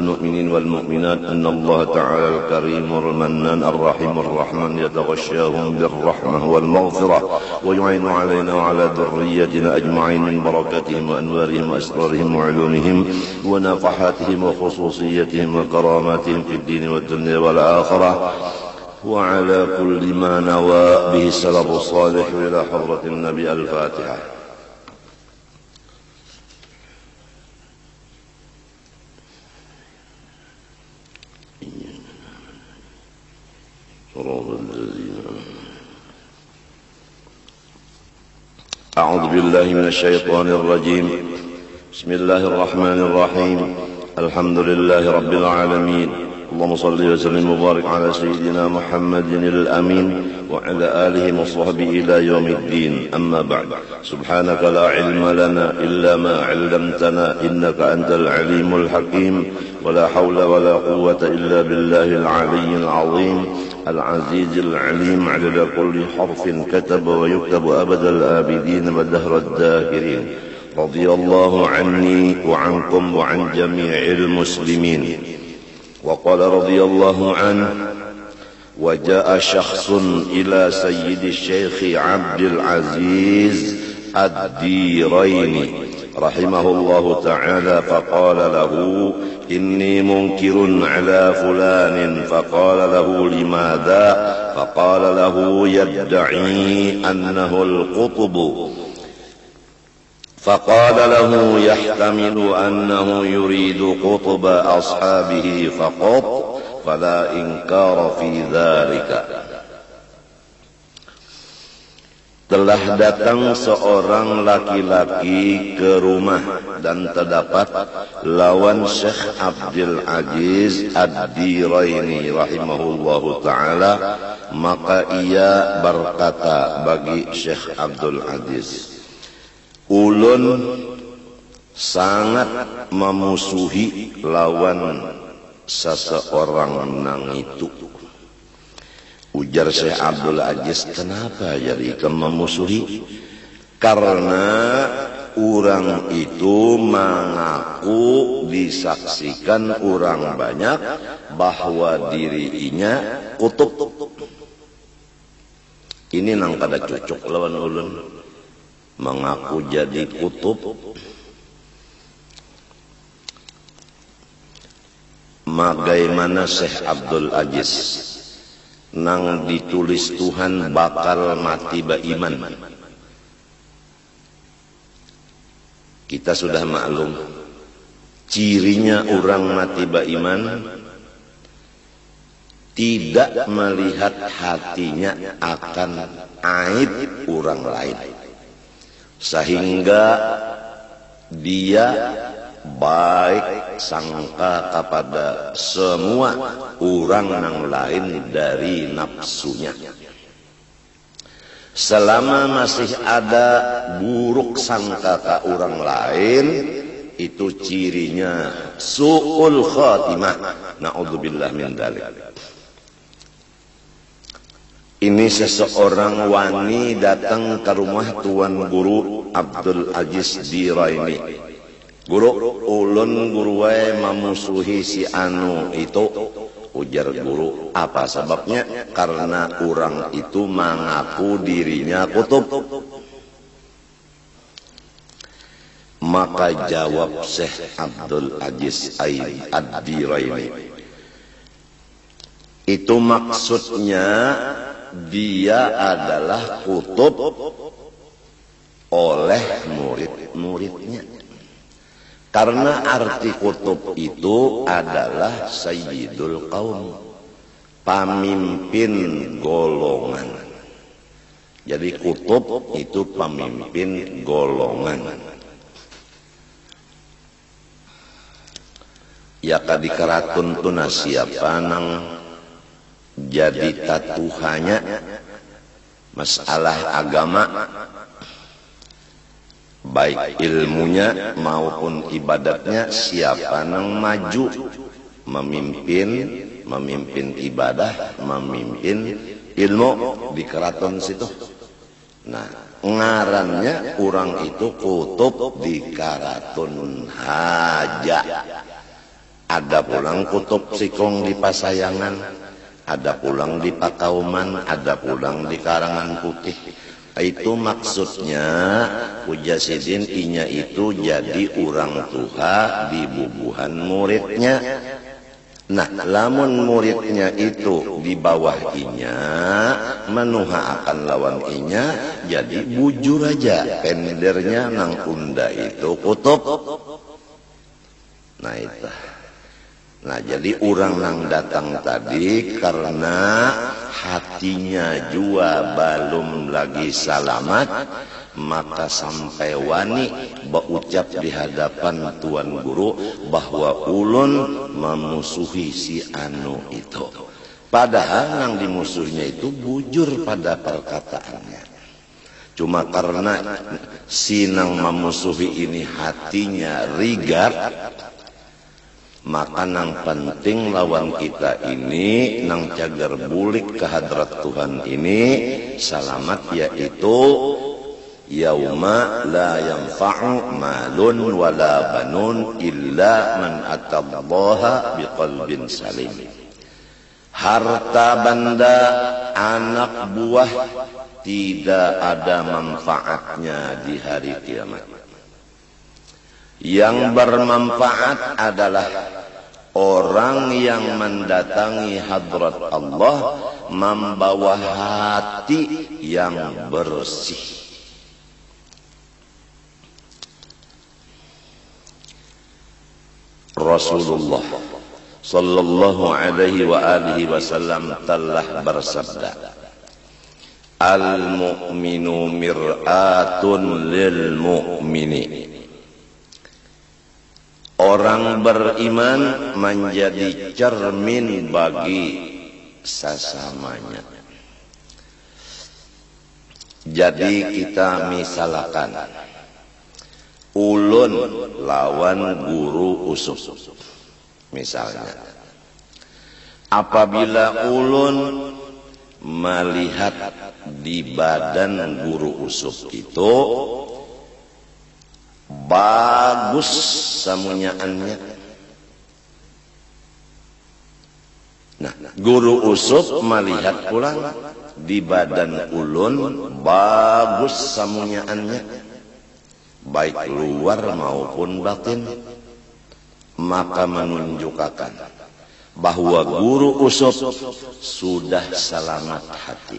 المؤمنين والمؤمنات أن الله تعالى الكريم المنان الرحيم الرحمن يتغشاهم بالرحمة والمغفرة ويعين علينا وعلى ذريتنا أجمعين من بركاتهم وأنوارهم وأسرارهم وعلومهم ونفحاتهم وخصوصيتهم وكراماتهم في الدين والدنيا والآخرة وعلى كل ما نوى به السلف الصالح إلى حضرة النبي. الفاتحة. أعوذ بالله من الشيطان الرجيم. بسم الله الرحمن الرحيم. الحمد لله رب العالمين. اللهم صل وسلم وبارك على سيدنا محمد الأمين وعلى آله وصحبه إلى يوم الدين. أما بعد، سبحانك لا علم لنا إلا ما علمتنا إنك أنت العليم الحكيم ولا حول ولا قوة إلا بالله العلي العظيم العزيز العليم عدد كل حرف كتب ويكتب أبد الآبدين ودهر الداهرين. رضي الله عني وعنكم وعن جميع المسلمين. وقال رضي الله عنه: وجاء شخص إلى سيد الشيخ عبد العزيز الديريني رحمه الله تعالى فقال له: إني منكر على فلان. فقال له: لماذا؟ فقال له: يدعي أنه القطب. فقال له: يحتمل أنه يريد قطب أصحابه فقط، فلا إنكار في ذلك. Telah datang seorang laki-laki ke rumah dan terdapat lawan Syekh Abdul Aziz Ad-Diraini rahimahullahu ta'ala. Maka ia berkata bagi Syekh Abdul Aziz, ulun sangat memusuhi lawan seseorang nang itu. Ujar Syekh Abdul Aziz, kenapa jadi memusuhi? Karena orang itu mengaku disaksikan orang banyak bahwa dirinya kutub. Ini nang kada cocok lawan ulun, mengaku jadi kutub. Bagaimana Syekh Abdul Aziz nang ditulis Tuhan bakal mati beriman. Kita sudah maklum cirinya orang mati beriman tidak melihat hatinya akan aib orang lain, sehingga dia baik sangka kepada semua orang yang lain dari nafsunya. Selama masih ada buruk sangka ke orang lain, itu cirinya su'ul khatimah. Na'udzubillah min dzalik. Ini seseorang wani datang ke rumah Tuan Guru Abdul Aziz Diraini. Guru, ulun guru wae memusuhi si anu itu. Ujar guru, apa sebabnya? Karena orang itu mengaku dirinya kutub. Maka jawab Syekh Abdul Aziz Ad-Diraini, itu maksudnya dia adalah kutub oleh murid-muridnya. Karena arti kutub itu adalah sayyidul qaum, pemimpin golongan. Jadi kutub itu pemimpin golongan. Ya kadi keratun tuna siapa nang jadi tatuhanya masalah agama, baik ilmunya maupun ibadatnya, siapa nang maju memimpin ibadah, memimpin ilmu di keraton situ. Nah, ngarannya orang itu kutub di Karatun Haja. Ada pulang kutub sikong di Pasayangan, ada pulang di Pakauman, ada pulang di Karangan Putih. Itu maksudnya Pujasidin inya itu jadi orang tua di bubuhan muridnya. Nah, lamun muridnya itu di bawah inya, menuha akan lawan inya, jadi bujur aja pendernya nang unda itu kutub. Nah itu. Nah jadi orang nang datang tadi karena hatinya jua belum lagi selamat, maka sampai wani berucap di hadapan Tuan Guru bahwa ulun memusuhi si anu itu. Padahal yang dimusuhnya itu bujur pada perkataannya. Cuma karena si nang memusuhi ini hatinya rigat, maka nang penting lawan kita ini nang cagar bulik ke hadrat Tuhan ini selamat, yaitu yauma la yanfa'u malun wala banun illa man atallaha biqalbin salim. Harta benda, anak buah tidak ada manfaatnya di hari kiamat. Yang bermanfaat adalah orang yang mendatangi hadrat Allah membawa hati yang bersih. Rasulullah sallallahu alaihi wa alihi wasallam telah bersabda, al-mu'minu mir'atun lil mu'mini. Orang beriman menjadi cermin bagi sesamanya. Jadi kita misalkan ulun lawan guru usuk misalnya. Apabila ulun melihat di badan guru usuk itu bagus samunyaannya. Nah, guru usuk melihat pulang di badan ulun bagus samunyaannya, baik luar maupun batin, maka menunjukkan bahwa guru usuk sudah selamat hati.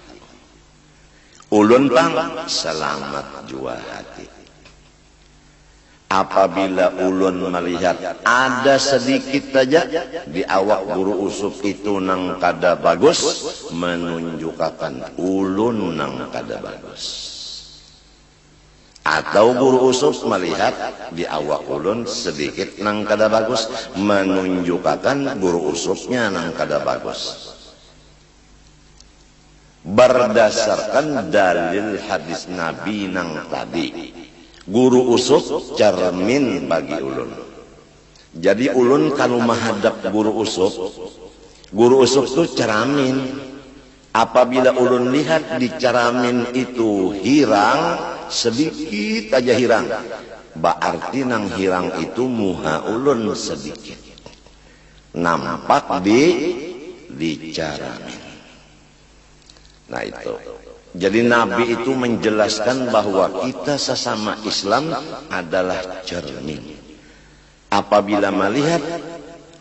Ulun pang selamat jua hati. Apabila ulun melihat ada sedikit saja di awak guru usuk itu nang kada bagus, menunjukkan ulun nang kada bagus. Atau guru usuk melihat di awak ulun sedikit nang kada bagus, menunjukkan guru usuknya nang kada bagus. Berdasarkan dalil hadis Nabi nang tadi, guru usuk cermin bagi ulun. Jadi ulun kalau menghadap guru usuk itu cermin. Apabila ulun lihat di cermin itu hirang, sedikit aja hirang, berarti nang hirang itu muha ulun sedikit nampak di cermin. Nah itu. Jadi Nabi itu menjelaskan bahwa kita sesama Islam adalah cermin. Apabila melihat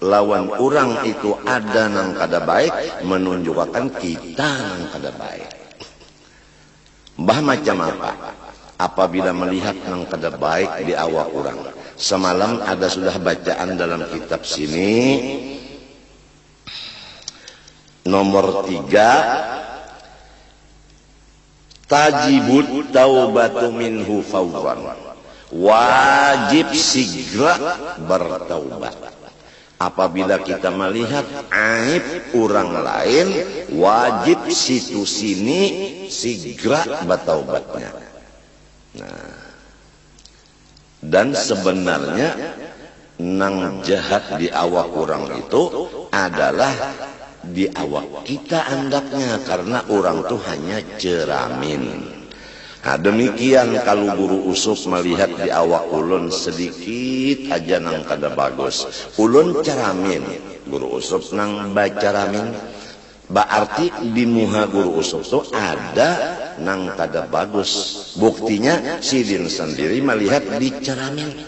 lawan orang itu ada nang kada baik, menunjukkan kita nang kada baik. Bah macam apa? Apabila melihat nang kada baik di awak orang. Semalam ada sudah bacaan dalam kitab sini nomor 3. Tajibut taubatu minhu fawran. Wajib segera bertaubat. Apabila kita melihat aib orang lain, wajib situ sini segera bertaubatnya. Nah, dan sebenarnya nang jahat di awak orang itu adalah di awak kita andaknya, karena orang itu hanya cermin. Nah, demikian kalau guru usuk melihat di awak ulun sedikit aja nang kada bagus, ulun caramin, guru usuk nang bacaramin, berarti di muha guru usuk itu ada nang kada bagus. Buktinya sidin sendiri melihat dicaramin.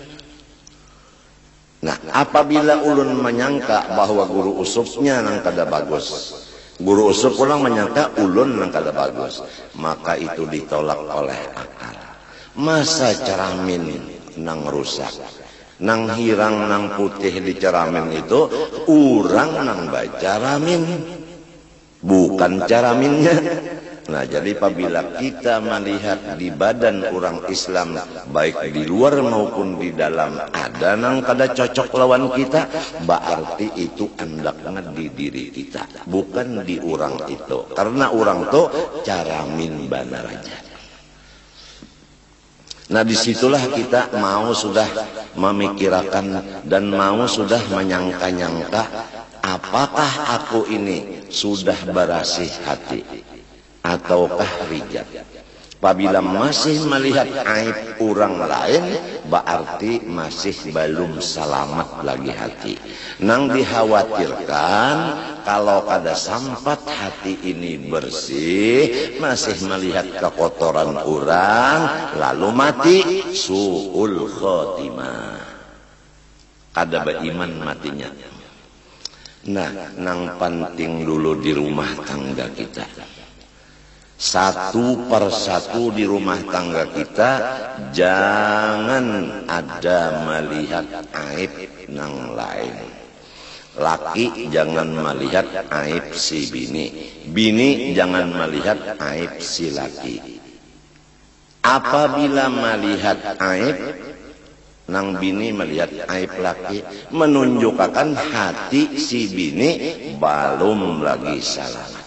Nah, apabila ulun menyangka bahwa guru usuknya nang kada bagus, guru usuk pulang menyangka ulun nang kada bagus, maka itu ditolak oleh akal. Masa caramin nang rusak, nang hirang nang putih di caramin itu urang nang bacaramin, bukan caraminnya. Nah, jadi apabila kita melihat di badan orang Islam, baik di luar maupun di dalam, ada nang kada cocok lawan kita, berarti itu andaknya di diri kita, bukan di orang itu. Karena orang itu caramin banar aja. Nah, disitulah kita mau sudah memikirkan dan mau sudah menyangka-nyangka, apakah aku ini sudah berasih hati ataukah rijab. Apabila masih melihat aib orang lain, berarti masih belum selamat lagi hati. Nang dikhawatirkan kalau kada sampat hati ini bersih, masih melihat kekotoran orang, lalu mati, su'ul khotimah. Kada beriman matinya. Nah, nang penting dulu di rumah tangga kita. Satu persatu di rumah tangga kita, jangan ada melihat aib nang lain. Laki jangan melihat aib si bini, bini jangan melihat aib si laki. Apabila melihat aib nang bini melihat aib laki, menunjukkan hati si bini belum lagi selamat.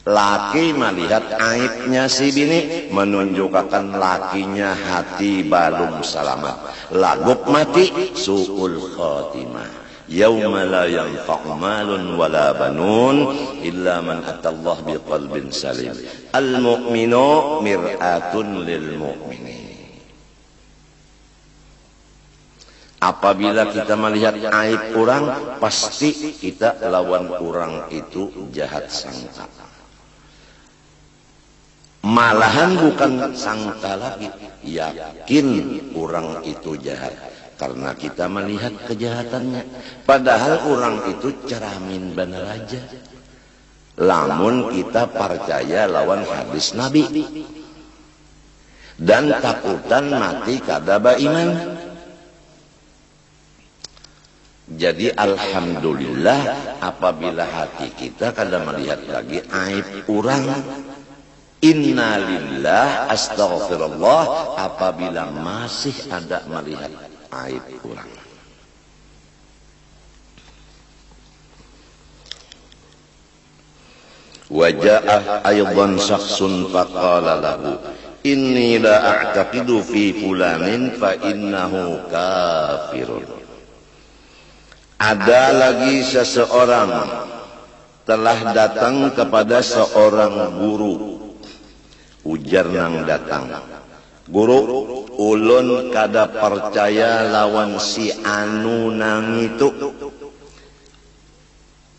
Laki melihat aibnya si bini, menunjukkan lakinya hati belum selamat. Lagup mati, su'ul khotimah. Yauma la yanfa'u malun wala banun illa man atallah biqalbin salim. Al-mu'minu mir'atun lil mu'minin. Apabila kita melihat aib orang, pasti kita lawan orang itu jahat sangka. Malahan bukan sangka lagi, yakin orang itu jahat karena kita melihat kejahatannya. Padahal orang itu ceramin benar aja. Lamun kita percaya lawan hadis Nabi dan takutan mati kada beriman. Jadi alhamdulillah apabila hati kita kada melihat lagi aib orang. Innalillah astaghfirullah apabila masih ada melihat aib orang. Waja'ah aydan syakhsun faqala lahu inni la a'taqidu fi fulanin fa innahu kafirun. Ada lagi seseorang telah datang kepada seorang guru. Ujar nang datang, guru, ulun kada percaya lawan si anu nang itu,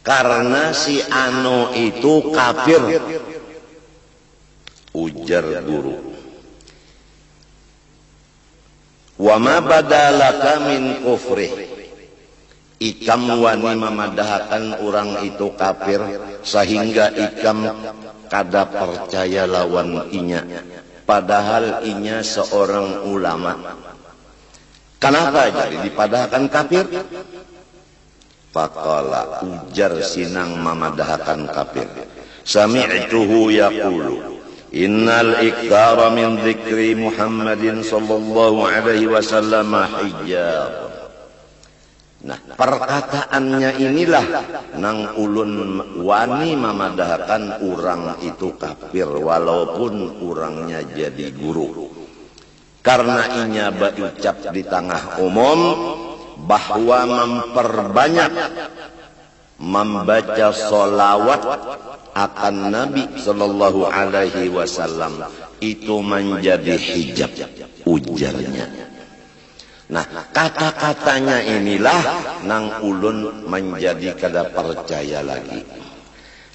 karena si anu itu kafir. Ujar guru, wa ma badalaka min kufrih. Ikam wani memadahkan orang itu kafir sehingga ikam kada percaya lawan inya, padahal inya seorang ulama. Kenapa jadi dipadahkan kafir? Faqala, ujar sinang memadahkan kafir, sami'tuhu yaqulu innal ikthara min dzikri Muhammadin sallallahu alaihi wasallam hijab. Nah, perkataannya inilah nang ulun wani memadahkan orang itu kafir walaupun orangnya jadi guru. Karena inya berucap di tengah umum bahwa memperbanyak membaca solawat akan Nabi Sallallahu Alaihi Wasallam itu menjadi hijab, ujarnya. Nah, kata-katanya inilah nang ulun menjadi kada percaya lagi.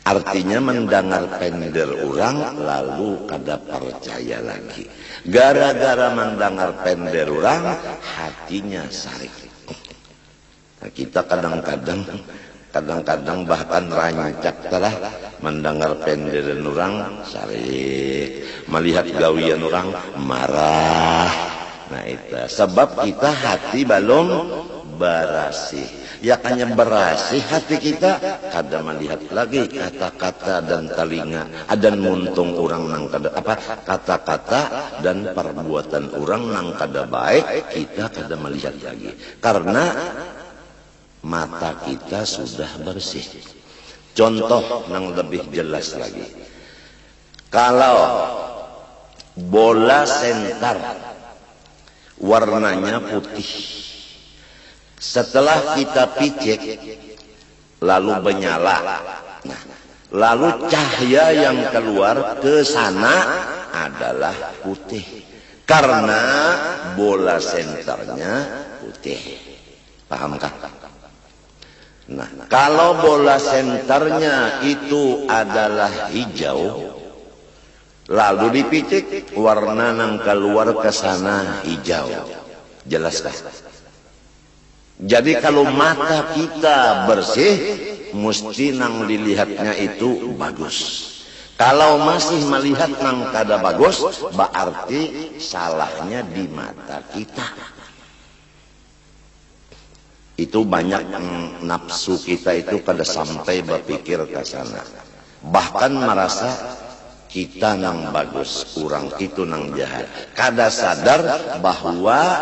Artinya mendengar pender orang lalu kada percaya lagi. Gara-gara mendengar pender orang hatinya sarik. Nah, kita kadang-kadang bahkan rancak telah mendengar penderan orang sarik, melihat gawian orang marah. Nah itu sebab kita hati belum berasih. Ya hanya berasih hati kita, kada melihat lagi kata-kata dan telinga dan muntung orang nang kada apa kata-kata dan perbuatan orang nang kada baik kita kada melihat lagi karena mata kita sudah bersih. Contoh yang lebih jelas lagi. Kalau bola sentar warnanya putih, setelah kita picek lalu menyala, nah, lalu cahaya yang keluar ke sana adalah putih karena bola sentarnya putih. Pahamkah? Nah, kalau bola senternya itu adalah hijau, lalu dipicik warna yang keluar ke sana hijau. Jelaskah? Jadi kalau mata kita bersih, mesti nang dilihatnya itu bagus. Kalau masih melihat nang kada bagus, berarti salahnya di mata kita. Itu banyak nafsu kita itu kada sampai berpikir ke sana. Bahkan merasa kita nang bagus, orang itu nang jahat. Kada sadar bahwa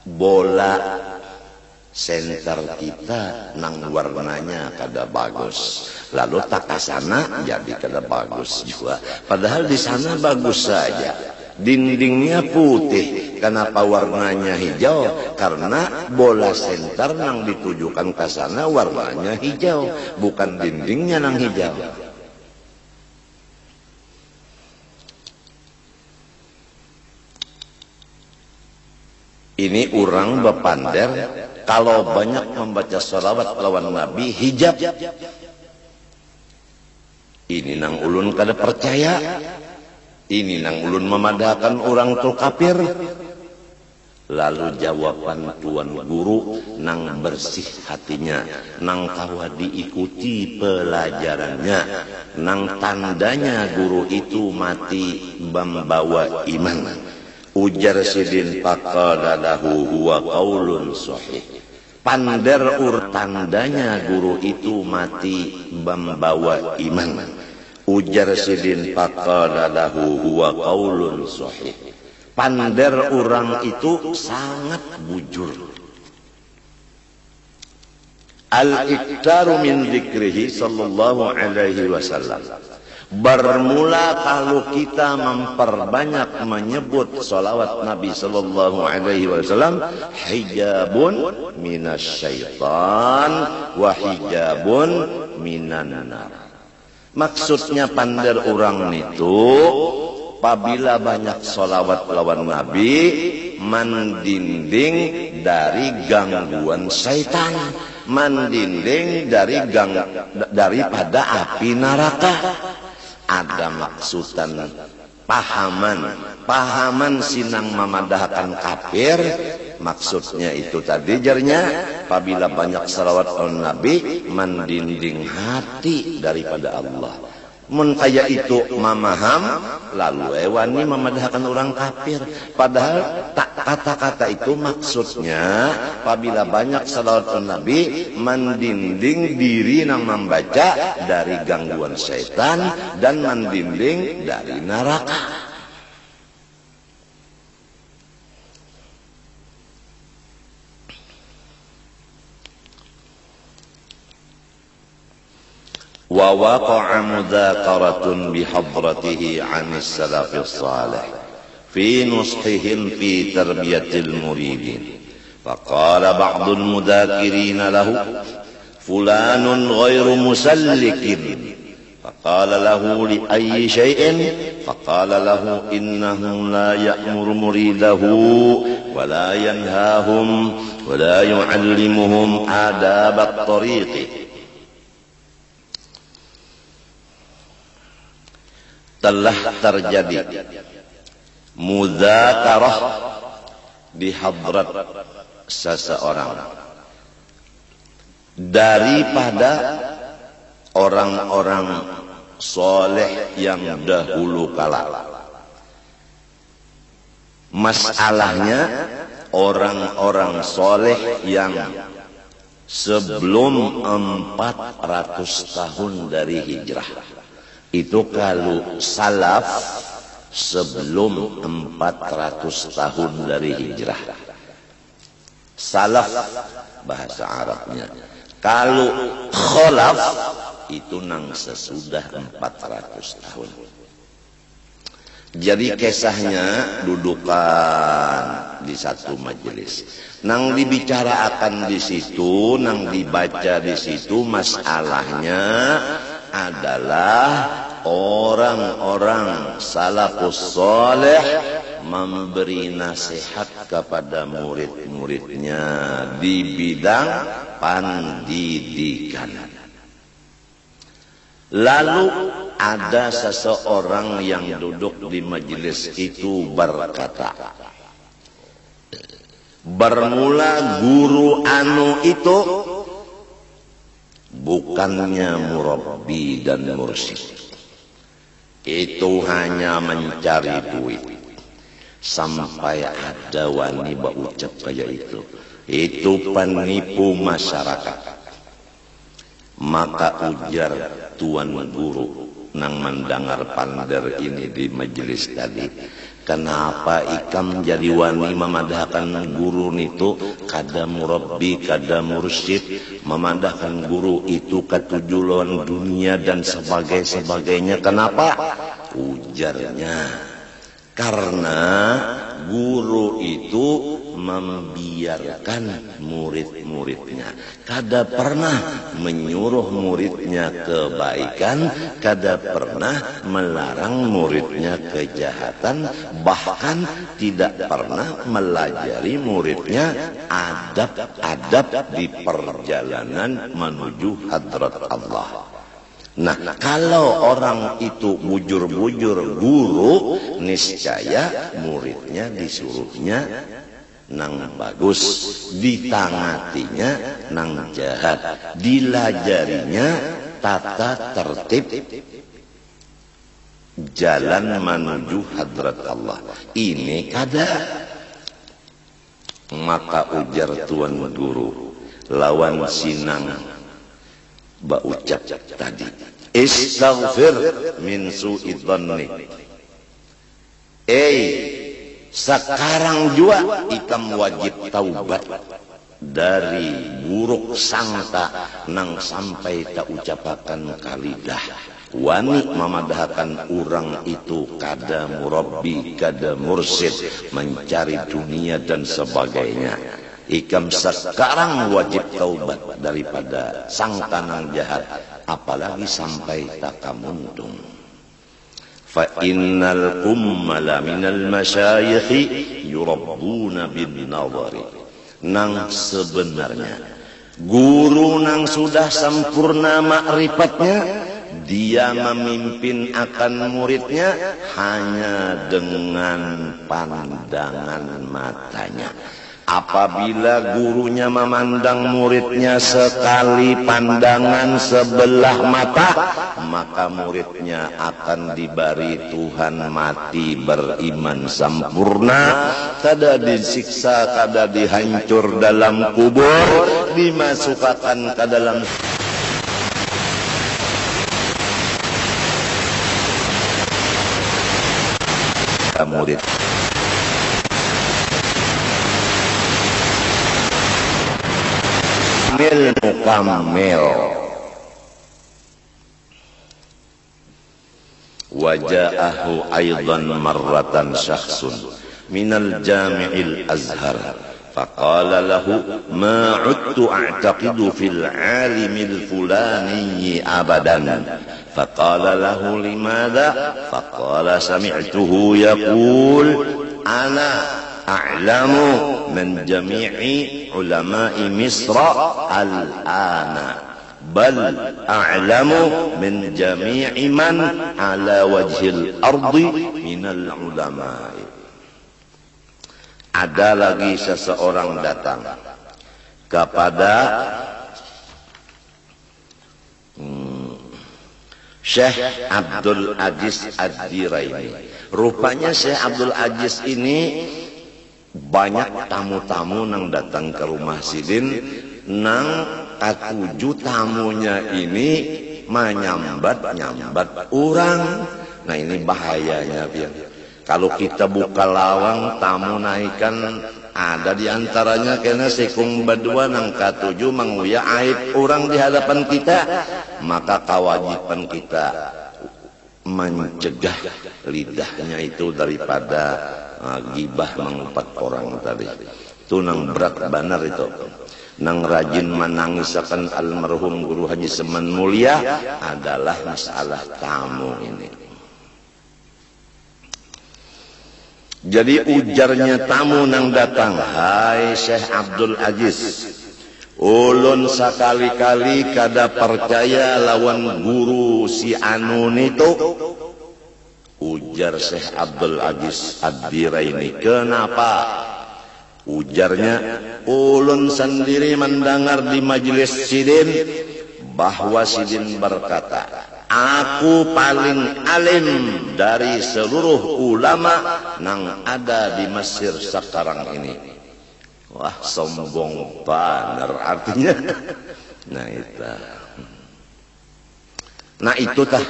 bola senter kita nang warnanya kada bagus. Lalu tak ke sana jadi kada bagus juga. Padahal di sana bagus saja. Dindingnya putih. Kenapa warnanya hijau? Karena bola senter yang ditujukan ke sana warnanya hijau, bukan dindingnya yang hijau. Ini orang bepander kalau banyak membaca sholawat lawan Nabi hijab. Ini nang ulun kada percaya. Ini nang ulun memadahkan orang tu kafir. Lalu jawaban tuan guru nang bersih hatinya, nang kawa diikuti pelajarannya, nang tandanya guru itu mati membawa iman. Ujar sidin faqadalahu huwa qaulun sahih. Pander tandanya guru itu mati membawa iman. Ujar sidin faqadalahu huwa qaulun sahih. Pander orang itu sangat bujur. Al-iktaru min dzikrihi sallallahu alaihi wasallam. Bermula kalau kita memperbanyak menyebut salawat Nabi sallallahu alaihi wasallam, hijabun minasyaitan wa hijabun minan nar. Maksudnya pander orang itu apabila banyak sholawat lawan Nabi mendinding dari gangguan syaitan, mendinding daripada api neraka. Ada maksudan pahaman sinang memadahkan kafir. Maksudnya itu tadi jarnya apabila banyak sholawat lawan Nabi mendinding hati daripada Allah. Mun kaya itu memaham lalu wani memadahkan orang kafir. Padahal tak kata-kata itu maksudnya apabila banyak salawat Nabi mendinding diri nang membaca dari gangguan syaitan dan mendinding dari neraka. ووقع مذاكرة بحضرته عن السلف الصالح في نصحهم في تربية المريدين فقال بعض المذاكرين له fulanun ghairu musallikin. Faqala lahu li ayyi syai'in? Faqala lahu innahu la ya'muru muridahu wa la yanhahum wa la yu'allimuhum adab at-tariqi. Telah terjadi mudzakarah di hadrat seseorang daripada orang-orang soleh yang dahulu kala. Masalahnya orang-orang soleh yang sebelum 400 tahun dari hijrah. Itu kalau salaf sebelum 400 tahun dari hijrah. Salaf bahasa Arabnya. Kalau khalaf itu nang sesudah 400 tahun. Jadi kisahnya dudukan di satu majelis. Nang dibicarakan di situ, nang dibaca di situ, masalahnya adalah orang-orang salafus saleh memberi nasihat kepada murid-muridnya di bidang pendidikan. Lalu ada seseorang yang duduk di majelis itu berkata, bermula guru anu itu bukannya murabbi dan mursyid, itu hanya mencari duit. Sampai ada wani berucap kayak itu penipu masyarakat. Maka ujar tuan guru nang mendengar pander ini di majelis tadi, kenapa ikam jadi wani memadahkan guru itu kada murabbi kada mursyid, memadahkan guru itu ketujuan dunia dan sebagainya. Kenapa? Ujarnya, karena guru itu membiarkan murid-muridnya, kada pernah menyuruh muridnya kebaikan, kada pernah melarang muridnya kejahatan, bahkan tidak pernah melajari muridnya adab-adab di perjalanan menuju hadrat Allah. Nah, kalau orang itu bujur-bujur guru, niscaya muridnya disuruhnya nang bagus, ditangatinya nang jahat, dilajarinya tata tertib jalan menuju hadrat Allah. Ini kada. Maka ujar tuan guru lawan sinang baucap tadi, istaghfir min su'idz dhanni. Sekarang juga ikam wajib taubat dari buruk sangka nang sampai tak ucapakan kalidah. Wani memadahkan orang itu kada murabbi, kada mursyid, mencari dunia dan sebagainya. Ikam sekarang wajib taubat daripada sangka nang jahat, apalagi sampai tak kamuntung. Fa innal ummala minal masyayikhi yurabbuna bin nadhari. Nang sebenarnya guru nang sudah sempurna makrifatnya, dia memimpin akan muridnya hanya dengan pandangan matanya. Apabila gurunya memandang muridnya sekali pandangan sebelah mata, maka muridnya akan diberi Tuhan mati beriman sempurna, kada disiksa, kada dihancur dalam kubur, dimasukkan ke dalam murid. Mukammil. Waja'ahu aidan marratan syakhsun minal jami'il azhar faqala lahu ma 'udtu a'taqidu fil 'alimil fulani abadan. Faqala lahu limadha? Faqala sami'tuhu yaqul ana a'lamu min jami'i ulama'i Misra al-ana, bal a'lamu min jami'i man ala wajhil ardi minal ulama'i. Ada lagi seseorang datang kepada Syekh Abdul Aziz Ad-Diraini. Rupanya Syekh Abdul Aziz ini banyak tamu-tamu nang datang ke rumah Sidin, nang katuju tamunya ini menyambat orang. Nah ini bahayanya biar. Kalau kita buka lawang tamu naikan, ada diantaranya kena sekung berdua nang katuju menguya aib orang di hadapan kita, maka kewajiban kita mencegah lidahnya itu daripada gibah mengumpat orang tadi. Itu nang berat benar itu. Nang rajin menangisakan almarhum Guru Haji Seman Mulia adalah masalah tamu ini. Jadi ujarnya tamu nang datang, hai Syekh Abdul Aziz, ulun sekali-kali kada percaya lawan guru si anu itu. Ujar Syekh Abdul Aziz Ad-Diraini, kenapa? Ujarnya, ulun sendiri mendengar di majelis Sidin bahwa Sidin berkata, aku paling alim dari seluruh ulama nang ada di Mesir sekarang ini. Wah, sombong benar artinya. Nah itu tah,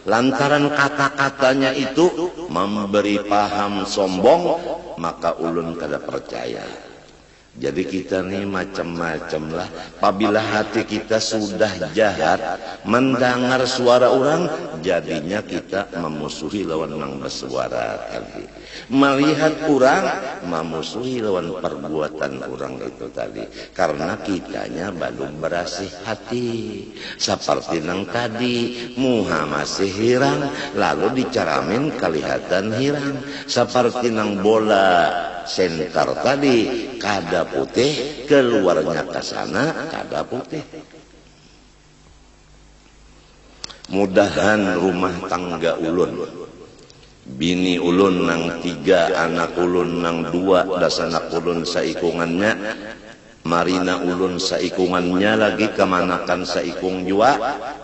lantaran kata-katanya itu memberi paham sombong, maka ulun kada percaya. Jadi kita nih macam-macam lah. Apabila hati kita sudah jahat, mendengar suara orang, jadinya kita memusuhi lawan yang bersuara tadi. Melihat orang, memusuhi lawan perbuatan orang itu tadi. Karena kitanya belum bersih hati. Seperti yang tadi, muha masih hirang, lalu dicaramin kelihatan hirang. Seperti yang bola senter tadi, kada putih, keluarnya ke sana kada putih. Mudahan rumah tangga ulun, bini ulun nang 3, anak ulun nang 2, das anak ulun saikungannya, marina ulun saikungannya lagi, kemanakan saikung jua.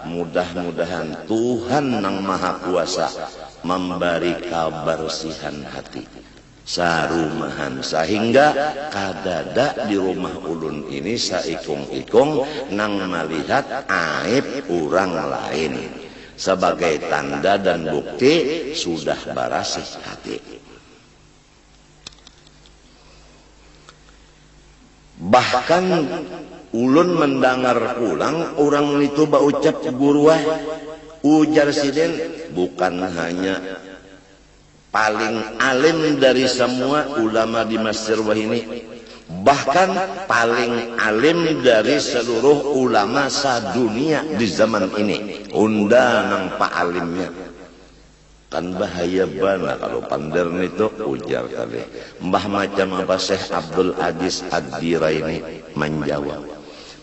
Mudah-mudahan Tuhan nang Maha Kuasa memberi kebersihan hati sarumahan, sehingga kadada di rumah ulun ini saikung-ikung nang melihat aib orang lain sebagai tanda dan bukti sudah bersih hati. Bahkan ulun mendengar pulang orang itu baucap guruah, ujar Sidin, bukan hanya paling alim dari semua ulama di Mesir ini, bahkan paling alim dari seluruh ulama sadunia di zaman ini. Unda nang pak alimnya. Kan bahaya banget kalau pandar itu, ujar tadi. Mbah macam apa Syekh Abdul Aziz Ad-Diraini menjawab.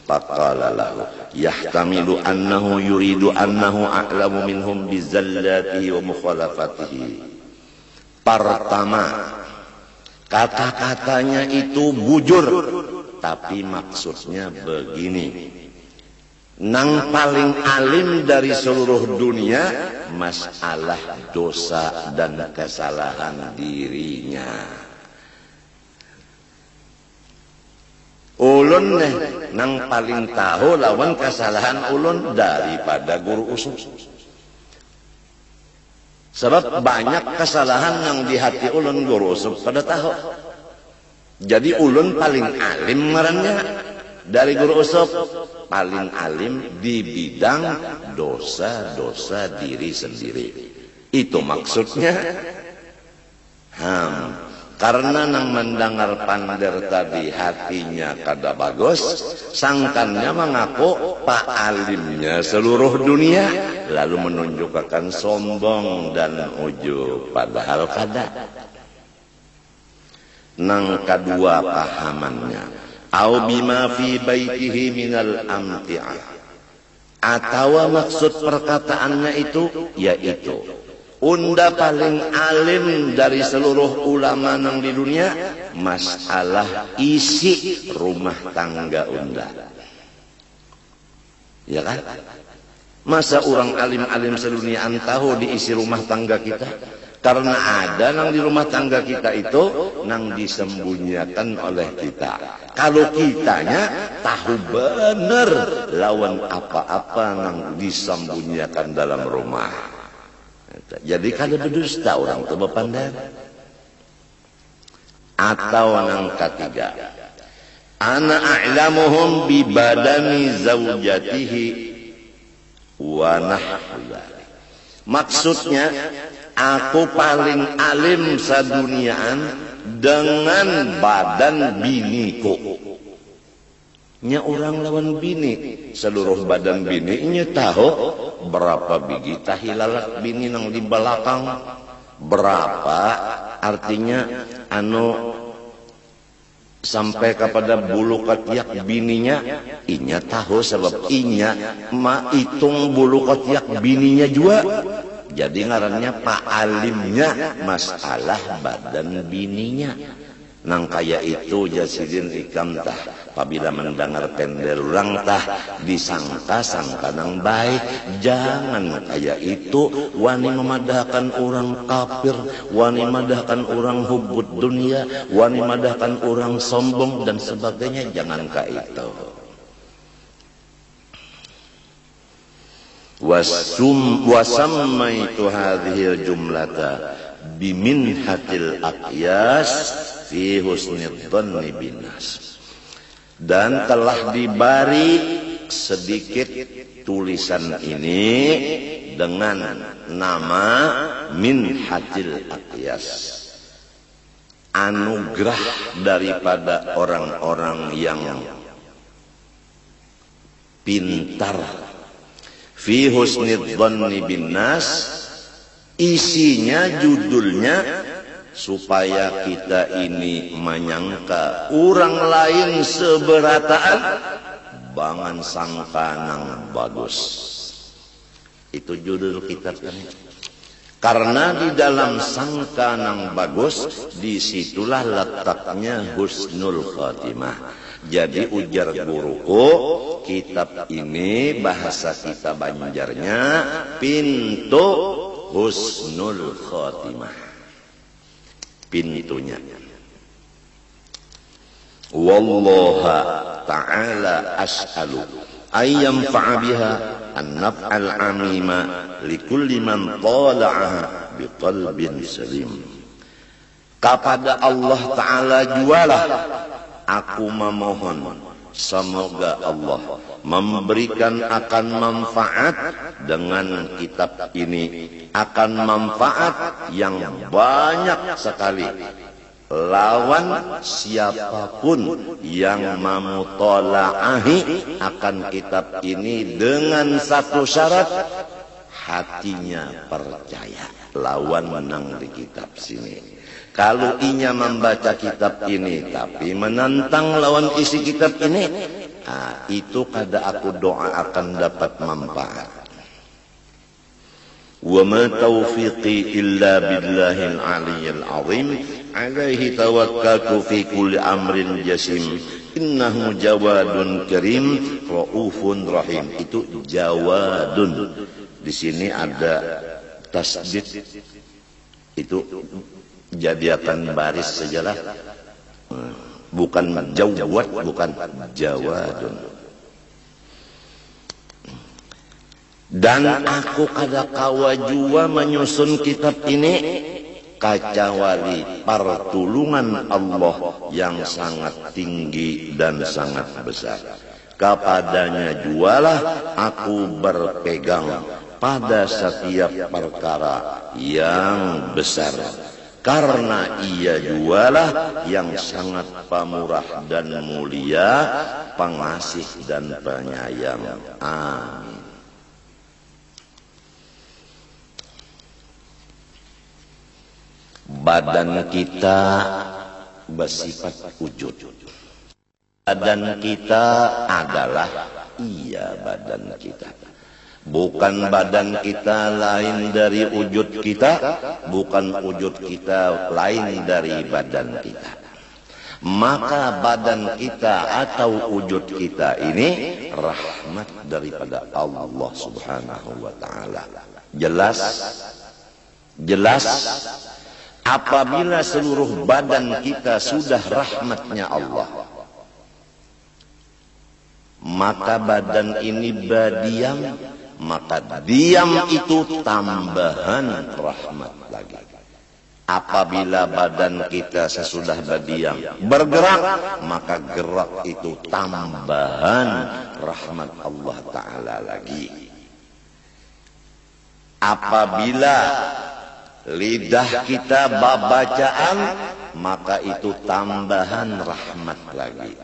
Faqala lahu yahtamilu annahu yuridu annahu a'lamu minhum bizallatihi wa mukhalafatihi. Pertama, kata-katanya itu bujur, tapi maksudnya begini. Nang paling alim dari seluruh dunia masalah dosa dan kesalahan dirinya. Ulun nang paling tahu lawan kesalahan ulun daripada guru usul. Sebab banyak kesalahan yang di hati ulun guru usul pada tahu. Jadi ulun paling alim ngarannya dari guru usul, paling alim di bidang dosa-dosa diri sendiri. Itu maksudnya. Karena nang mendengar pander tadi hatinya kada bagus, sangkannya mengaku pak alimnya seluruh dunia, lalu menunjukkan sombong dan ujub, padahal kada. Nang kedua pahamannya, au bima fi baitihi minal amti'ah, atau maksud perkataannya itu yaitu unda paling alim dari seluruh ulama nang di dunia masalah isi rumah tangga unda. Ya kan? Masa orang alim-alim sedunia tahu di isi rumah tangga kita? Karena ada nang di rumah tangga kita itu nang disembunyikan oleh kita. Kalau kitanya tahu benar lawan apa-apa nang disembunyikan dalam rumah. Jadi kalau berdusta orang itu berpandang. Atau yang ketiga, ana a'lamuhum bi badani zaujatihi wa nahwa. Maksudnya aku paling alim saduniaan dengan badan biniku. Nya orang lawan bini, seluruh badan bini nya tahu berapa biji tahi lalat bini nang di belakang, berapa artinya sampai kepada bulu ketiak bininya, inya tahu sebab inya hitung bulu ketiak bininya juga. Jadi ngarannya pak alimnya masalah badan bininya. Nang kaya itu jasidin ikam tah, apabila mendengar pendel urang tah disangka-sangka nang baik. Jangan kaya itu wani memadahkan orang kafir, wani memadahkan orang hubud dunia, wani memadahkan orang sombong dan sebagainya. Jangan kaya itu. Wasammaitu hadhil jumlata biminhatil aqyas fi husnid dhanni binas. Dan telah diberi sedikit tulisan ini dengan nama minhatil aqyas, anugerah daripada orang-orang yang pintar. Fi husnid dhanni binas, isinya judulnya supaya kita ini menyangka orang lain seberataan bangan sangka nang bagus. Itu judul kitab ini. Karena di dalam sangka nang bagus, disitulah letaknya husnul khatimah. Jadi ujar guruku, kitab ini bahasa kita Banjarnya pintu husnul khatimah. Pintunya. Wallaha ta'ala as'alu ayyam fa'abiha an-naf'al amima likulli man tala'aha biqalbin salim. Kepada Allah Ta'ala jualah aku memohon semoga Allah memberikan akan manfaat dengan kitab ini, akan manfaat yang banyak sekali lawan siapapun yang memutolaahi akan kitab ini dengan satu syarat, hatinya percaya lawan menang di kitab sini. Kalau inya membaca kitab ini tapi menantang lawan isi kitab ini, itu kada aku doa akan dapat manfaat. Wa ma taufiqi illa billahil aliyyil azim, alaihi tawakkaltu fi kulli amrin jasim, innahu jawadun karim raufun rahim. Itu jawadun. Di sini ada tasdid, itu jadikan baris sajalah, bukan jawad, bukan jawadun. Dan aku kada kawa jua menyusun kitab ini kecuali pertolongan Allah yang sangat tinggi dan sangat besar. Kepadanya jualah aku berpegang pada setiap perkara yang besar. karena ia jualah yang sangat pamurah dan mulia, pengasih dan penyayang. Amin. Badan kita bersifat wujud. Badan kita adalah badan kita. Bukan badan kita lain dari wujud kita, bukan wujud kita lain dari badan kita. Maka badan kita atau wujud kita ini rahmat daripada Allah Subhanahu wa taala. Jelas? Jelas? Apabila seluruh badan kita sudah rahmatnya Allah, maka badan ini berdiam, maka diam itu tambahan rahmat lagi. Apabila badan kita sesudah berdiam bergerak, maka gerak itu tambahan rahmat Allah Ta'ala lagi. Apabila lidah kita babacaan, maka itu tambahan rahmat lagi.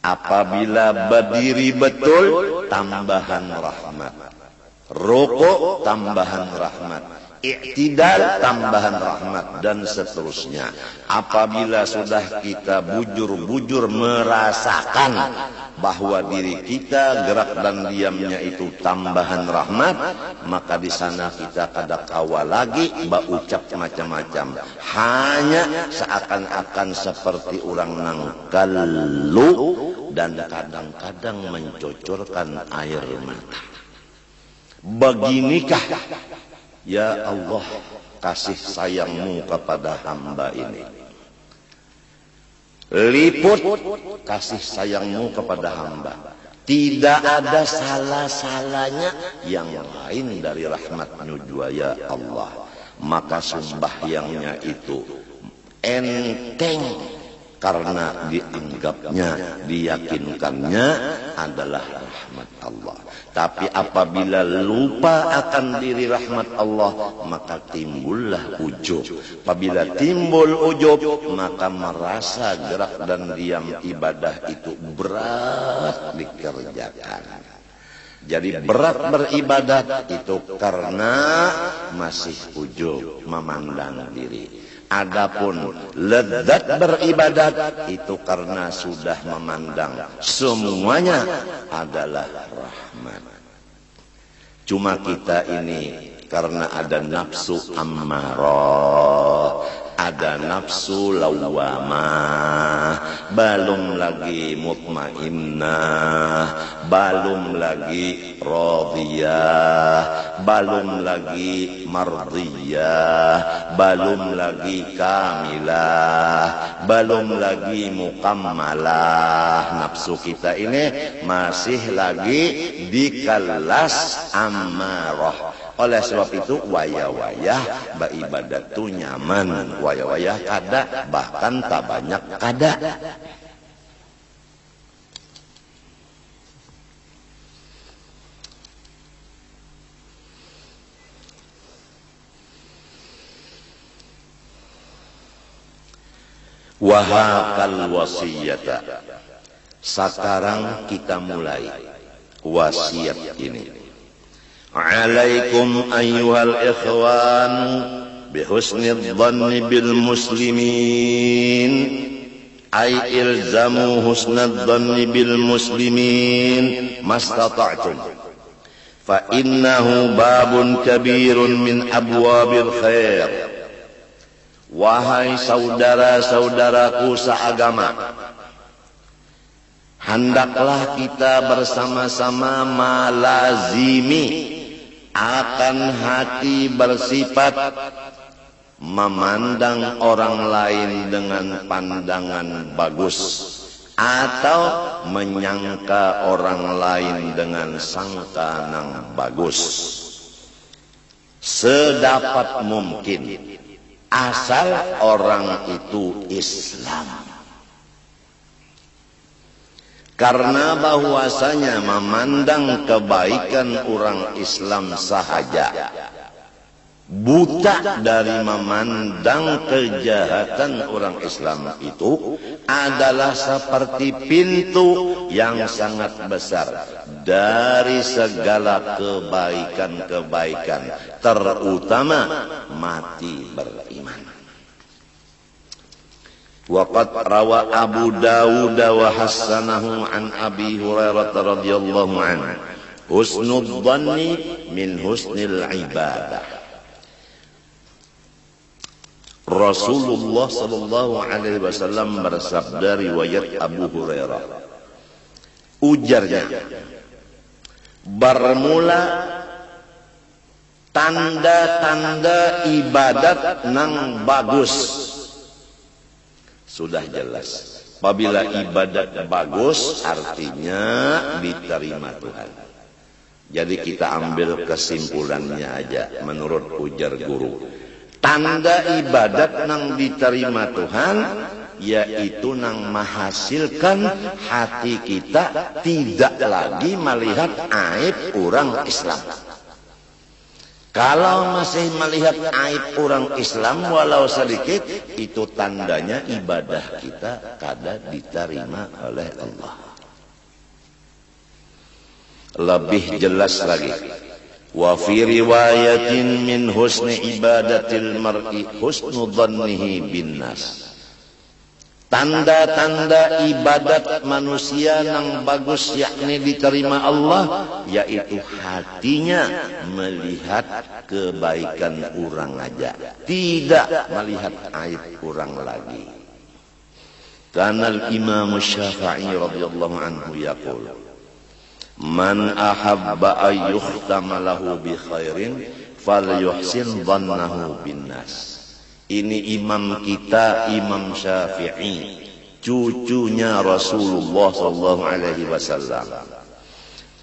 Apabila berdiri betul, tambahan rahmat. Rukuk, tambahan rahmat. I'tidal, tambahan rahmat, dan seterusnya. Apabila sudah kita bujur-bujur merasakan bahwa diri kita gerak dan diamnya itu tambahan rahmat, maka di sana kita kada kawa lagi ucap macam-macam, hanya seakan-akan seperti orang nang kalu dan kadang-kadang mencucurkan air mata. Beginikah ya Allah kasih sayangmu kepada hamba ini? Liput kasih sayangmu kepada hamba. Tidak ada salah-salahnya yang lain dari rahmatmu jua ya Allah. Maka sembahyangnya itu enteng karena dianggapnya, diyakinkannya adalah rahmat Allah. Tapi apabila lupa akan diri rahmat Allah, maka timbullah ujub. Apabila timbul ujub, maka merasa gerak dan diam ibadah itu berat dikerjakan. Jadi berat beribadat itu karena masih ujub, memandang diri. Adapun lezat beribadat itu karena sudah memandang semuanya adalah rahmat. Cuma kita ini karena ada nafsu ammarah, ada nafsu lawamah, belum lagi mutmainnah, belum lagi radiyah, belum lagi mardiyah, belum lagi kamilah, belum lagi mukammalah. Nafsu kita ini masih lagi di kelas ammarah. Oleh sebab itu wayah-wayah beribadat tu nyaman, wayah-wayah kada, bahkan tak banyak kada. Wahakal wasiyata. Sekarang kita mulai wasiat ini. Alaikum ayyuhal ikhwan bihusnil dhanni bil muslimin, ay ilzamu husnal dhanni bil muslimin mastata'tum, fa innahu babun kabirun min abwabil khair. Wahai saudara-saudaraku seagama, hendaklah kita bersama-sama malazimi akan hati bersifat memandang orang lain dengan pandangan bagus, atau menyangka orang lain dengan sangka nang bagus, sedapat mungkin, asal orang itu Islam. Karena bahwasanya memandang kebaikan orang Islam sahaja buta dari memandang kejahatan orang Islam itu adalah seperti pintu yang sangat besar dari segala kebaikan-kebaikan, terutama mati beriman. Waqad rawa Abu Dawud wa hassanahu an Abi Hurairah radhiyallahu anhu, husnul dhanni min husnil ibadah. Rasulullah sallallahu alaihi wasallam bersabda, riwayat Abu Hurairah, ujarnya, bermula tanda-tanda ibadat nang bagus. Sudah jelas, apabila ibadat bagus artinya diterima Tuhan. Jadi kita ambil kesimpulannya aja menurut ujar guru. Tanda ibadat nang diterima Tuhan yaitu nang menghasilkan hati kita tidak lagi melihat aib orang Islam. Kalau masih melihat aib orang Islam walau sedikit, itu tandanya ibadah kita kada diterima oleh Allah. Lebih jelas lagi, wa fi riwayatin min husni ibadatil mar'i husnu dhannihi bin nas. Tanda-tanda ibadat manusia yang bagus yakni diterima Allah, yaitu hatinya melihat kebaikan orang aja, tidak melihat aib orang lagi. Karena Imam Syafi'i radhiyallahu anhu yaqul, man ahabba ay yukhtama lahu bi khairin falyuhsin dhannahu bin nas. Ini imam kita, Imam Syafi'i, cucunya Rasulullah sallallahu alaihi wasallam.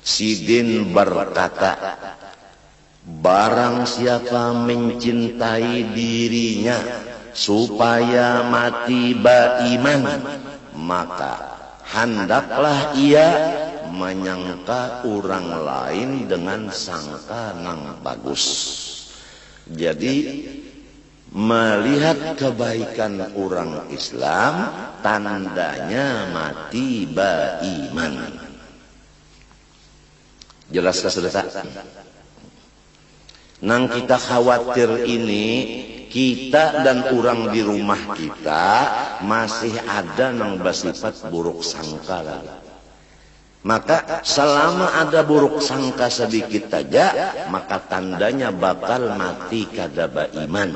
Sidin berkata, barang siapa mencintai dirinya supaya mati beriman, maka hendaklah ia menyangka orang lain dengan sangka yang bagus. Jadi melihat kebaikan orang Islam tandanya mati beriman. Jelas sudah? Nang kita khawatir ini, kita dan orang di rumah kita masih ada nang bersifat buruk sangka lagi. Maka selama ada buruk sangka sedikit saja, maka tandanya bakal mati kada beriman.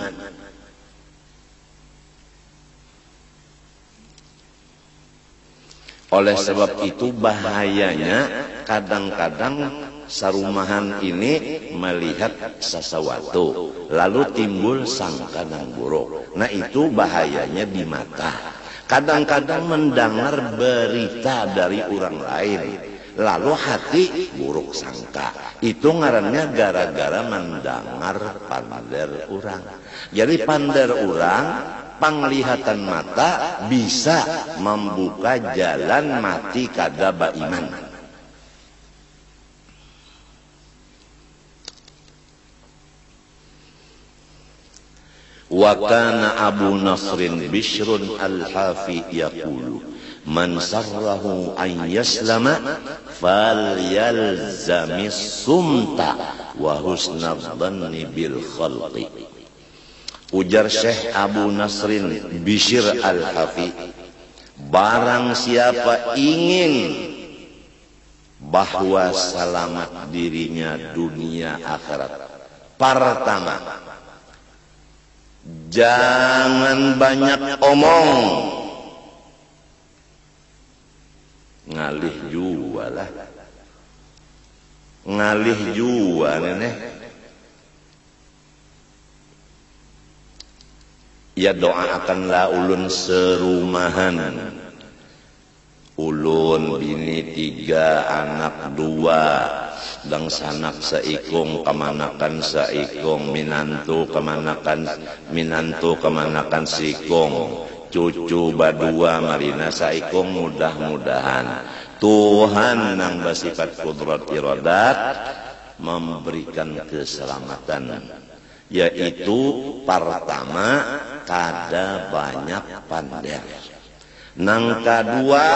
Oleh sebab itu bahayanya kadang-kadang sarumahan ini melihat sesuatu lalu timbul sangka yang buruk. Nah itu bahayanya di mata. Kadang-kadang mendengar berita dari orang lain lalu hati buruk sangka. Itu ngarannya gara-gara mendengar pander orang. Jadi pander orang, penglihatan mata bisa membuka jalan mati kada beriman. Wa kana Abu Nasrin Bishrun al-Hafi yaqulu, man sarrahu an yaslama falyalzamis sumta wa husnadh dhanni bil khalqi. Ujar Syekh Abu Nasrin Bishr al-Hafi, barang siapa ingin bahwa selamat dirinya dunia akhirat, pertama, jangan banyak omong, ngalih jua lah, ngalih jua nenek. Ya doakanlah ulun serumahan, ulun bini 3, anak 2, dan sanak seikung kemanakan seikung, minantu kemanakan seikung, cucu badua marina seikung. Mudah-mudahan Tuhan yang bersifat kudrat iradat memberikan keselamatan. yaitu pertama kada banyak pander, nang kedua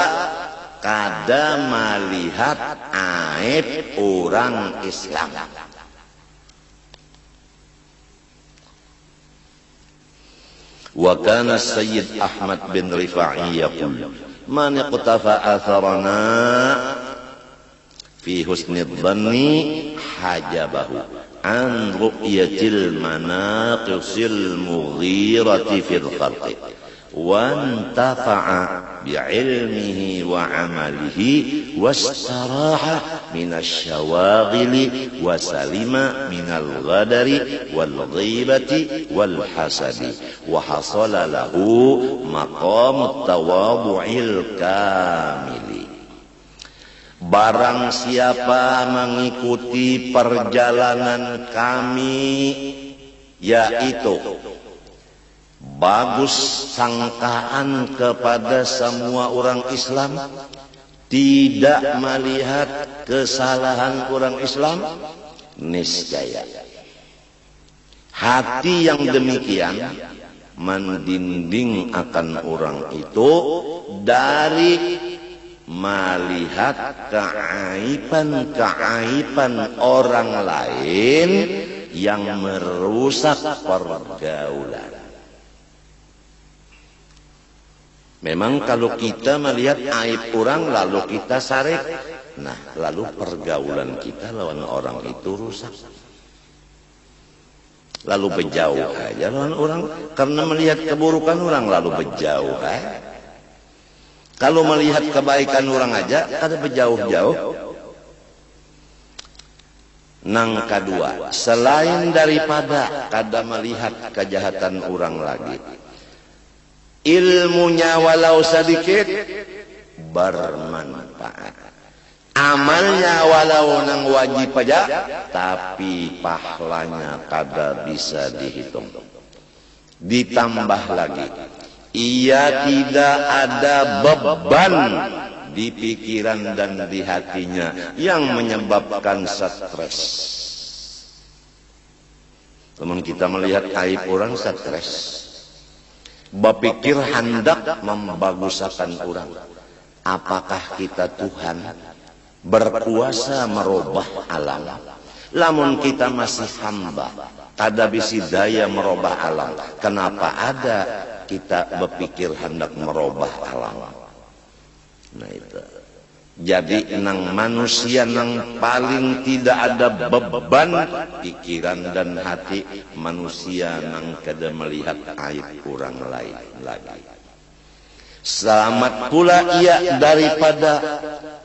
kada melihat aib orang Islam. Wa kana Sayyid Ahmad bin Rifa'i yaqul man iqtafa atharana fi husnid dhanni hajabahu an ru'yatil manaqisil mughirati fil khalqi wa intafa'a bi'ilmihi wa 'amalihi wastaraha minasy syawaghili wa salima minal ghadari wal ghibati wal hasadi wa hasala lahu maqamut tawadhu'il kamili. Barang siapa mengikuti perjalanan kami, yaitu bagus sangkaan kepada semua orang Islam, tidak melihat kesalahan orang Islam, niscaya hati yang demikian mendinding akan orang itu dari melihat keaiban-keaiban orang lain yang merusak pergaulan. Memang kalau kita melihat aib orang lalu kita sarek, nah lalu pergaulan kita lawan orang itu rusak. Lalu berjauh aja lawan orang, karena melihat keburukan orang lalu berjauh aja. Kalau melihat kebaikan orang aja, kada berjauh-jauh. Nang kedua, selain daripada kada melihat kejahatan orang lagi, ilmunya walau sedikit bermanfaat, amalnya walau nang wajib aja, tapi pahalanya kada bisa dihitung. Ditambah lagi, ia tidak ada beban di pikiran dan di hatinya yang menyebabkan stres. Teman kita melihat aib orang stres, berpikir hendak membagusakan orang. Apakah kita Tuhan berkuasa merubah alam? Lamun kita masih hamba, kada bisi daya merubah alam. Kenapa ada kita berpikir hendak merubah alam? Nah itu. Jadi nang manusia nang paling tidak ada beban pikiran dan hati, manusia nang kada melihat aib orang lain lagi. Selamat pula ia daripada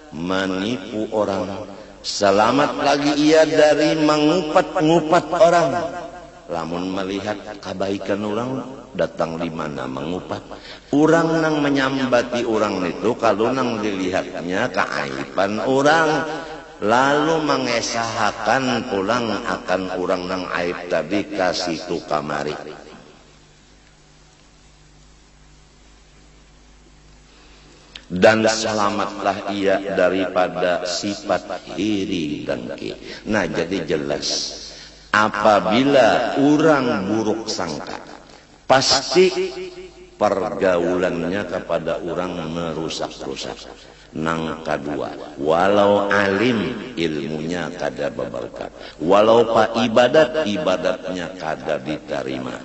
menipu orang. Selamat lagi ia dari mengupat-ngupat orang. Lamun melihat kebaikan orang, datang di mana mengupat. Orang nang menyambati orang itu, kalau nang dilihatnya keaiban orang, lalu mengesahkan pulang akan orang nang aib tadi kasih tu kamari. Dan selamatlah ia daripada sifat iri dengki. Nah jadi jelas, apabila orang buruk sangka, pasti pergaulannya kepada orang merusak-rusak. Nang kedua, walau alim ilmunya kada berberkat, walau pak ibadatnya kada diterima,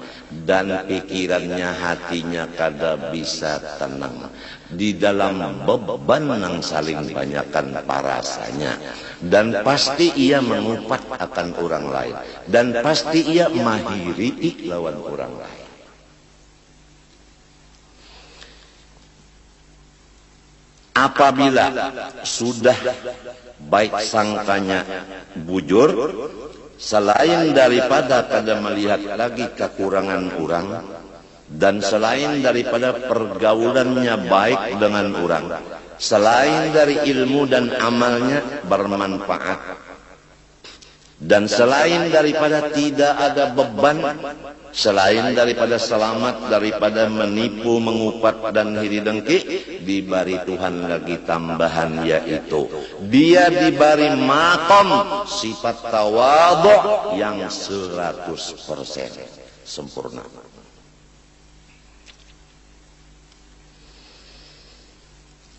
dan pikirannya hatinya kada bisa tenang di dalam beban yang saling banyakkan parasanya, dan pasti ia mengupat akan orang lain, dan pasti ia mahiri lawan orang lain. Apabila sudah baik sangkanya bujur, selain daripada kada melihat lagi kekurangan orang, dan selain daripada pergaulannya baik dengan orang, selain dari ilmu dan amalnya bermanfaat, Dan selain daripada tidak ada beban, selain daripada selamat daripada menipu, mengupat dan hiri dengki, diberi Tuhan lagi tambahan, yaitu dia diberi makom sifat tawadhu yang 100% sempurna.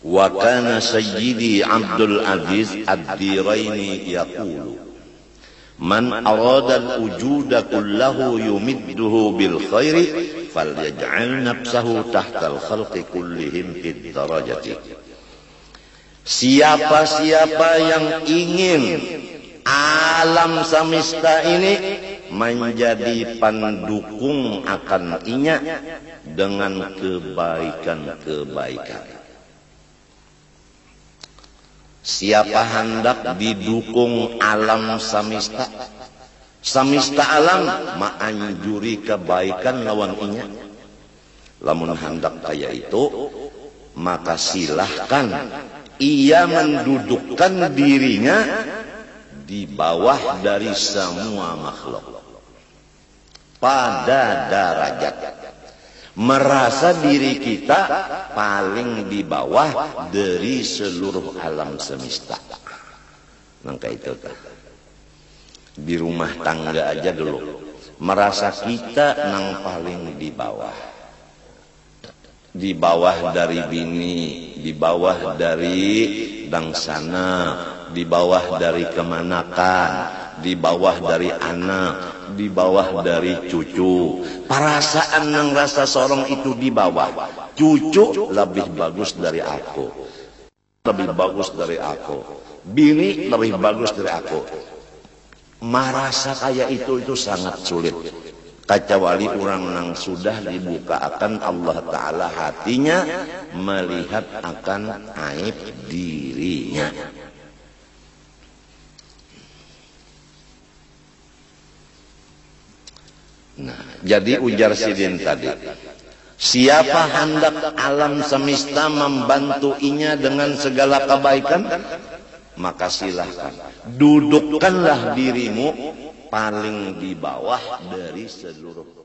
Wa kana sayyidi Abdul Aziz Ad-Diraini yaqulu man arada al-wujuda kullahu yumidduhu bil khairi falyaj'al nafsahu tahta al-khalqi kullihim fid darajati. Siapa-siapa yang ingin alam semesta ini menjadi pendukung akan inya dengan kebaikan-kebaikan. Siapa hendak didukung alam semesta, semesta alam ma'anjuri kebaikan lawan inya. Lamun hendak kaya itu, maka silahkan ia mendudukkan dirinya di bawah dari semua makhluk pada derajat. Merasa diri kita paling di bawah dari seluruh alam semesta. Maka itu di rumah tangga aja dulu, merasa kita nang paling di bawah dari bini, di bawah dari dangsana, di bawah dari kemanakan, di bawah dari anak, di bawah dari cucu. Perasaan yang rasa seorang itu di bawah. Cucu lebih bagus dari aku, lebih bagus dari aku, bini lebih bagus dari aku. Merasa kayak itu sangat sulit, kecuali orang yang sudah dibuka akan Allah Ta'ala hatinya melihat akan aib dirinya. Nah, jadi ujar Sidin tadi, siapa hendak alam semesta membantu inya dengan segala kebaikan, maka silahkan dudukkanlah dirimu paling di bawah dari seluruh